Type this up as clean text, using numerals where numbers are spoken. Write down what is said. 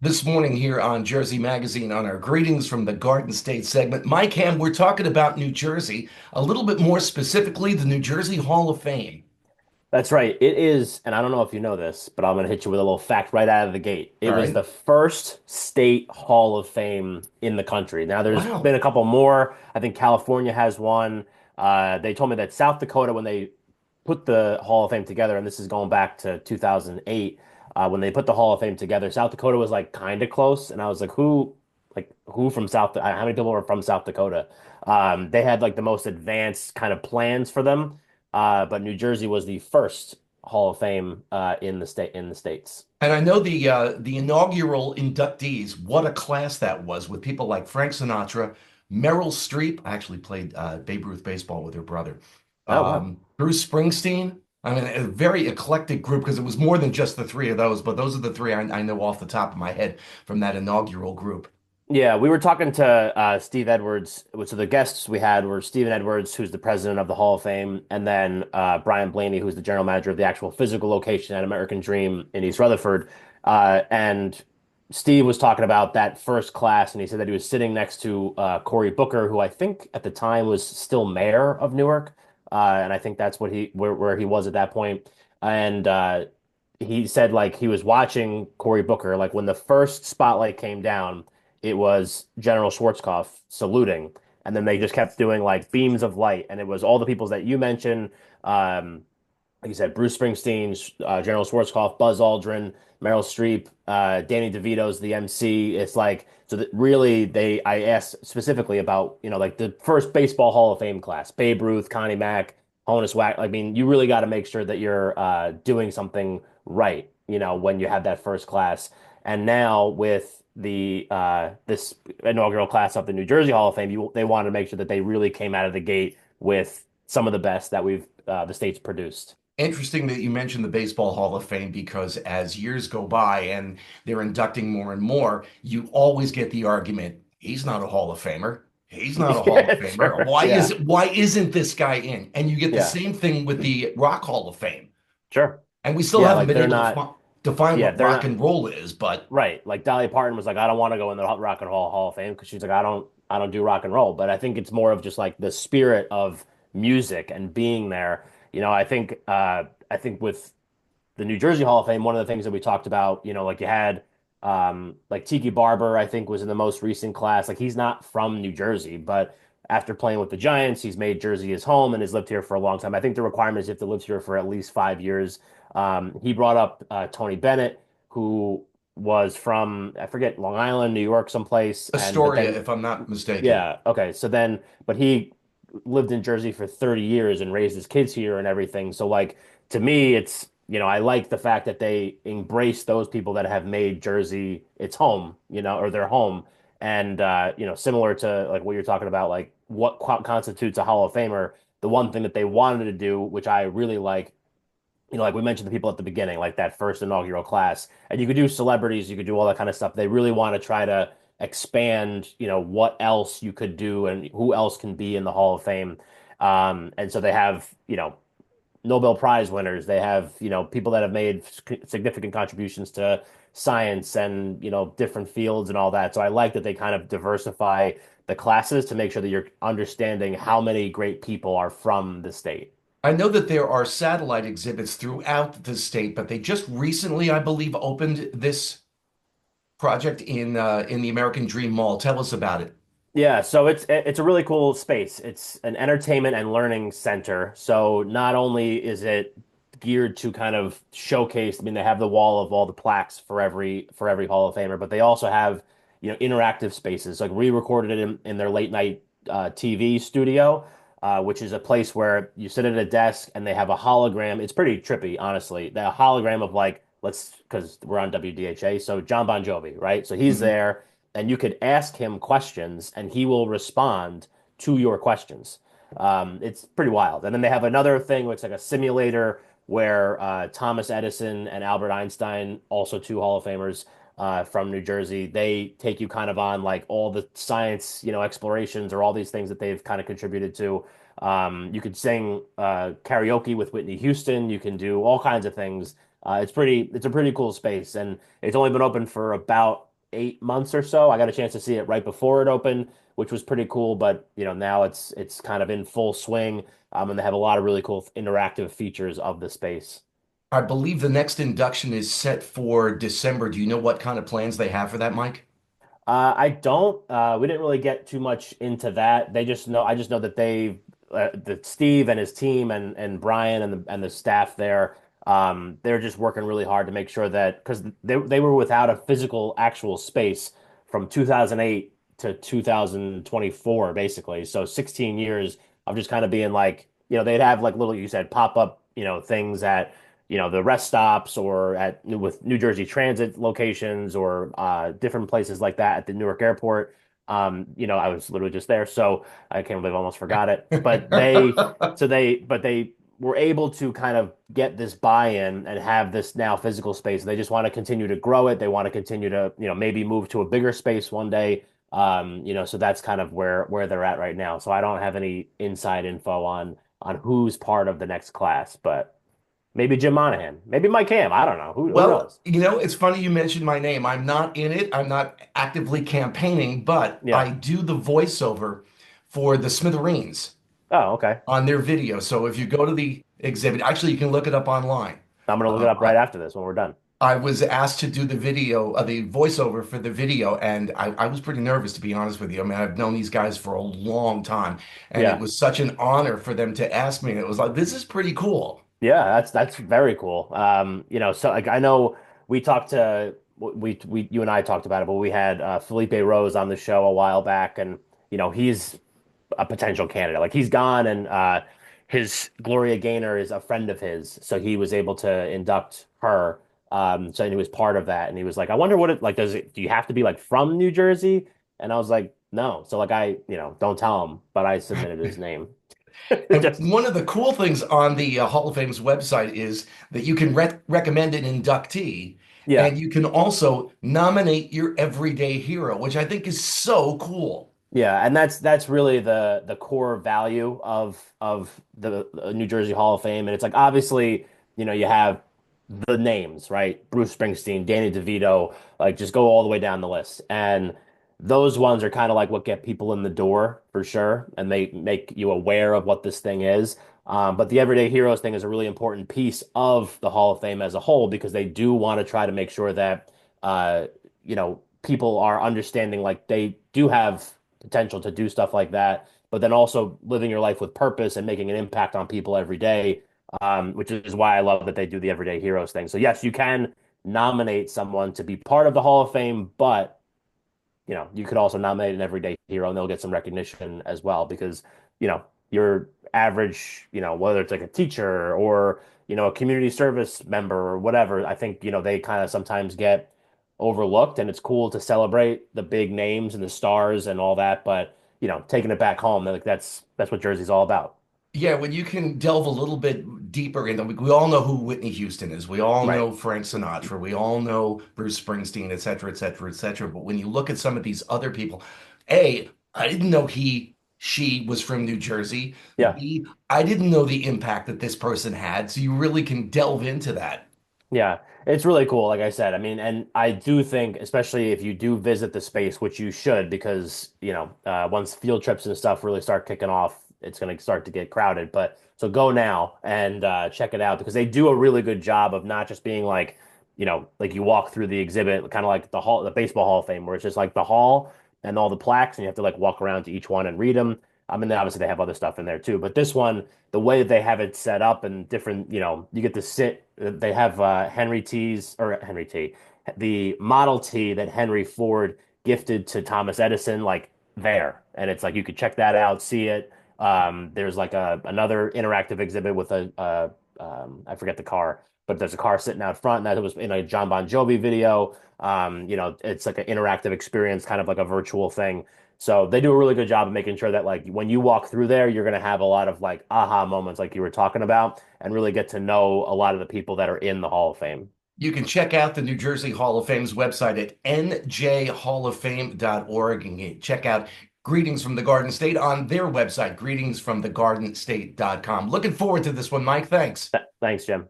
This morning here on Jersey Magazine on our Greetings from the Garden State segment. Mike Ham, we're talking about New Jersey, a little bit more specifically, the New Jersey Hall of Fame. That's right. It is, and I don't know if you know this, but I'm going to hit you with a little fact right out of the gate. It All was right. the first state Hall of Fame in the country. Now, there's been Wow. a couple more. I think California has one. They told me that South Dakota, when they put the Hall of Fame together, and this is going back to 2008, when they put the Hall of Fame together, South Dakota was like kind of close, and I was like who from South? How many people were from South Dakota? They had like the most advanced kind of plans for them. But New Jersey was the first Hall of Fame in the States. And I know the inaugural inductees, what a class that was with people like Frank Sinatra, Meryl Streep. I actually played Babe Ruth baseball with her brother. Oh wow. Bruce Springsteen. I mean, a very eclectic group because it was more than just the three of those, but those are the three I know off the top of my head from that inaugural group. Yeah, we were talking to Steve Edwards. So the guests we had were Stephen Edwards, who's the president of the Hall of Fame, and then Brian Blaney, who's the general manager of the actual physical location at American Dream in East Rutherford. And Steve was talking about that first class, and he said that he was sitting next to Cory Booker, who I think at the time was still mayor of Newark, and I think that's where he was at that point. And he said like he was watching Cory Booker, like when the first spotlight came down it was General Schwarzkopf saluting, and then they just kept doing like beams of light, and it was all the people that you mentioned. Like you said, Bruce Springsteen, General Schwarzkopf, Buzz Aldrin, Meryl Streep, Danny DeVito's the MC. It's like so that really they. I asked specifically about like the first baseball Hall of Fame class: Babe Ruth, Connie Mack, Honus Wagner. I mean, you really got to make sure that you're doing something right. When you have that first class, and now with the this inaugural class of the New Jersey Hall of Fame, they wanted to make sure that they really came out of the gate with some of the best that the state's produced. Interesting that you mentioned the Baseball Hall of Fame because as years go by and they're inducting more and more, you always get the argument, he's not a Hall of Famer. He's not a Hall of Yeah, Famer. sure. Yeah. Why isn't this guy in? And you get the Yeah. same thing with the Rock Hall of Fame. Sure. And we still Yeah, haven't like been they're able to not define yeah, what they're rock not and roll is, but right. Like Dolly Parton was like, I don't want to go in the Rock and Roll Hall of Fame because she's like, I don't do rock and roll. But I think it's more of just like the spirit of music and being there. I think with the New Jersey Hall of Fame, one of the things that we talked about, like you had like Tiki Barber, I think was in the most recent class. Like he's not from New Jersey, but after playing with the Giants, he's made Jersey his home and has lived here for a long time. I think the requirement is you have to live here for at least 5 years. He brought up Tony Bennett, who was from, I forget, Long Island, New York, someplace. But Astoria, then, if I'm not mistaken. yeah, okay. But he lived in Jersey for 30 years and raised his kids here and everything. So like to me, I like the fact that they embrace those people that have made Jersey its home, or their home. And similar to like what you're talking about, like what constitutes a Hall of Famer, the one thing that they wanted to do, which I really like, like we mentioned the people at the beginning, like that first inaugural class, and you could do celebrities, you could do all that kind of stuff. They really want to try to expand, what else you could do and who else can be in the Hall of Fame. And so they have, Nobel Prize winners. They have, people that have made significant contributions to science and, different fields and all that. So I like that they kind of diversify the classes to make sure that you're understanding how many great people are from the state. I know that there are satellite exhibits throughout the state, but they just recently, I believe, opened this project in the American Dream Mall. Tell us about it. Yeah, so it's a really cool space. It's an entertainment and learning center. So not only is it geared to kind of showcase, I mean, they have the wall of all the plaques for every Hall of Famer, but they also have, interactive spaces. Like we recorded it in their late night TV studio, which is a place where you sit at a desk and they have a hologram. It's pretty trippy, honestly. The hologram of like, because we're on WDHA, so John Bon Jovi, right? So he's Mhm. there and you could ask him questions and he will respond to your questions. It's pretty wild. And then they have another thing where it's like a simulator where Thomas Edison and Albert Einstein, also two Hall of Famers from New Jersey, they take you kind of on like all the science, explorations or all these things that they've kind of contributed to. You could sing karaoke with Whitney Houston. You can do all kinds of things. It's a pretty cool space, and it's only been open for about 8 months or so. I got a chance to see it right before it opened, which was pretty cool. But now it's kind of in full swing, and they have a lot of really cool interactive features of the space. I believe the next induction is set for December. Do you know what kind of plans they have for that, Mike? I don't. We didn't really get too much into that. They just know. I just know that that Steve and his team and Brian and the staff there, they're just working really hard to make sure that because they were without a physical actual space from 2008 to 2024, basically. So 16 years of just kind of being like, they'd have like little, you said, pop up, things at the rest stops or at with New Jersey Transit locations or different places like that at the Newark Airport. I was literally just there, so I can't believe I almost forgot it. But they were able to kind of get this buy-in and have this now physical space. They just want to continue to grow it. They want to continue to, maybe move to a bigger space one day. So that's kind of where they're at right now. So I don't have any inside info on who's part of the next class, but. Maybe Jim Monahan. Maybe Mike Ham. I don't know. Who Well, knows? it's funny you mentioned my name. I'm not in it. I'm not actively campaigning, but Yeah. I do the voiceover for the Smithereens Oh, okay. on their video. So if you go to the exhibit, actually, you can look it up online. I'm gonna look it Um, up right after this when we're done. I was asked to do the video, the voiceover for the video, and I was pretty nervous, to be honest with you. I mean, I've known these guys for a long time, and it Yeah. was such an honor for them to ask me. And it was like, this is pretty cool. Yeah, that's very cool. So like I know we talked to we you and I talked about it, but we had Felipe Rose on the show a while back, and he's a potential candidate. Like he's gone, and his Gloria Gaynor is a friend of his, so he was able to induct her. So he was part of that, and he was like, I wonder what it like. Do you have to be like from New Jersey? And I was like, no. So like don't tell him, but I submitted his name. And Just one of the cool things on the Hall of Fame's website is that you can recommend an inductee, yeah. and you can also nominate your everyday hero, which I think is so cool. Yeah, and that's really the core value of the New Jersey Hall of Fame. And it's like obviously, you have the names, right? Bruce Springsteen, Danny DeVito, like just go all the way down the list. And those ones are kind of like what get people in the door for sure, and they make you aware of what this thing is. But the Everyday Heroes thing is a really important piece of the Hall of Fame as a whole because they do want to try to make sure that people are understanding like they do have potential to do stuff like that, but then also living your life with purpose and making an impact on people every day, which is why I love that they do the Everyday Heroes thing. So yes, you can nominate someone to be part of the Hall of Fame, but you could also nominate an everyday hero and they'll get some recognition as well because, your average, whether it's like a teacher or, a community service member or whatever, I think, they kind of sometimes get overlooked and it's cool to celebrate the big names and the stars and all that, but taking it back home, like that's what Jersey's all about. Yeah, when you can delve a little bit deeper into, we all know who Whitney Houston is. We all Right. know Frank Sinatra. We all know Bruce Springsteen, et cetera, et cetera, et cetera. But when you look at some of these other people, A, I didn't know she was from New Jersey. Yeah. B, I didn't know the impact that this person had. So you really can delve into that. Yeah, it's really cool, like I said. I mean, and I do think, especially if you do visit the space, which you should, because, once field trips and stuff really start kicking off, it's going to start to get crowded. But so go now and check it out because they do a really good job of not just being like, like you walk through the exhibit, kind of like the Baseball Hall of Fame, where it's just like the hall and all the plaques, and you have to like walk around to each one and read them. I mean, obviously they have other stuff in there too, but this one the way that they have it set up and different, you get to sit. They have Henry T, the Model T that Henry Ford gifted to Thomas Edison, like there, and it's like you could check that out, see it. There's like another interactive exhibit with I forget the car, but there's a car sitting out front that was in a John Bon Jovi video. It's like an interactive experience, kind of like a virtual thing. So they do a really good job of making sure that like when you walk through there, you're going to have a lot of like aha moments like you were talking about and really get to know a lot of the people that are in the Hall of Fame. You can check out the New Jersey Hall of Fame's website at njhalloffame.org and you check out Greetings from the Garden State on their website, greetingsfromthegardenstate.com. Looking forward to this one, Mike. Thanks. Thanks, Jim.